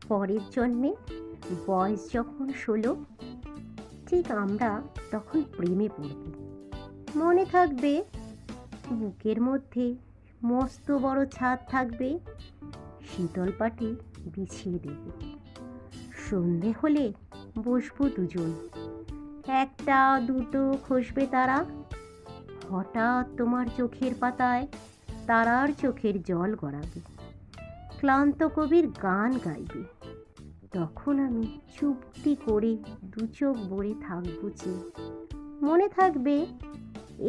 পরের জন্মে বয়স যখন 16, ঠিক আমরা তখন প্রেমে পড়ব। মনে থাকবে বুকের মধ্যে মস্ত বড় ছাদ থাকবে, শীতল পাটি বিছিয়ে দেব। সন্ধে হলে বসবো দুজন, একটা দুটো খসবে তারা। হঠাৎ তোমার চোখের পাতায় তারার চোখের জল গড়াবে, ক্লান্ত কবির গান গাইবে। তখন আমি চুপটি করে দু চোখ ভরে থাকবো চেয়ে। মনে থাকবে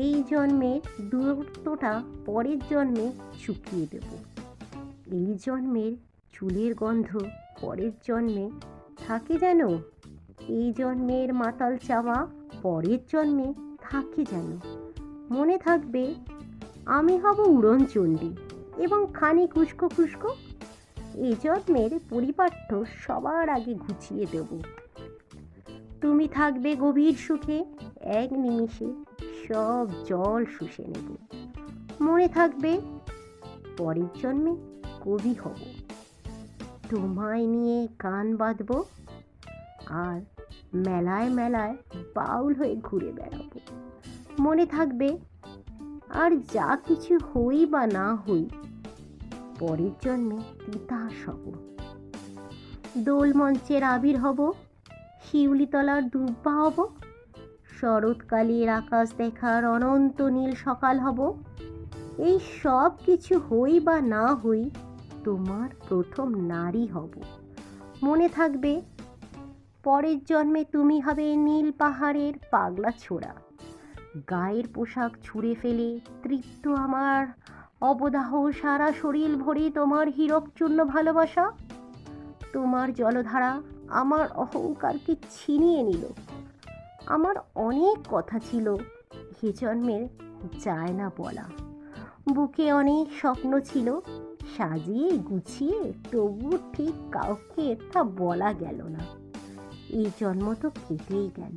এই জন্মের দূরত্বটা পরের জন্মে চুকিয়ে দেব। এই জন্মের চুলের গন্ধ পরের জন্মে থাকে যেন, এই জন্মের মাতাল চাওয়া পরের জন্মে থাকে যেন। মনে থাকবে আমি হব উড়নচণ্ডী এবং খানিক উস্কো খুস্কো। এই জন্মের পরিপাট্য সবার আগে গুছিয়ে দেব। তুমি থাকবে গভীর সুখে, এক নিমিষে সব জল শুষে নেব। মনে থাকবে পরের জন্মে কবি হব, তোমায় নিয়ে গান বাঁধব, আর মেলায় মেলায় বাউল হয়ে ঘুরে বেড়াবো। মনে থাকবে আর যা কিছু হই বা না হই, পরের জন্মে তিতাস হব। দোল মঞ্চের আবির হব, শিউলিতলার দুব্বা হব, শরৎকালের আকাশ দেখার অনন্ত নীল সকাল হব। এই সব কিছু হই বা না হই, তোমার প্রথম নারী হব। মনে থাকবে পরের জন্মে তুমি হবে নীল পাহাড়ের পাগলা ছোড়া, গায়ের পোশাক ছুঁড়ে ফেলে তৃপ্ত আমার অবদাহ সারা শরীর ভরে তোমার হীরকচূর্ণ ভালোবাসা। তোমার জলধারা আমার অহংকারকে ছিনিয়ে নিল। আমার অনেক কথা ছিল এ জন্মের যায় না বলা, বুকে অনেক স্বপ্ন ছিল সাজিয়ে গুছিয়ে, তবু ঠিক কাউকে তা বলা গেল না। এই জন্ম তো কেটেই গেল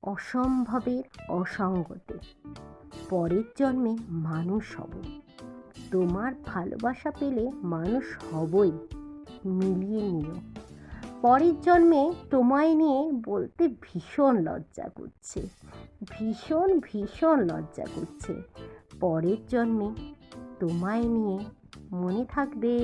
অসম্ভবের অসঙ্গতে। পরের জন্মে মানুষ হব, তোমার ভালোবাসা পেলে মানুষ হবই, মিলিয়ে নিও। পরের জন্মে তোমায় নিয়ে বলতে ভীষণ লজ্জা করছে, ভীষণ ভীষণ লজ্জা করছে। পরের জন্মে তোমায় নিয়ে। মনে থাকবে।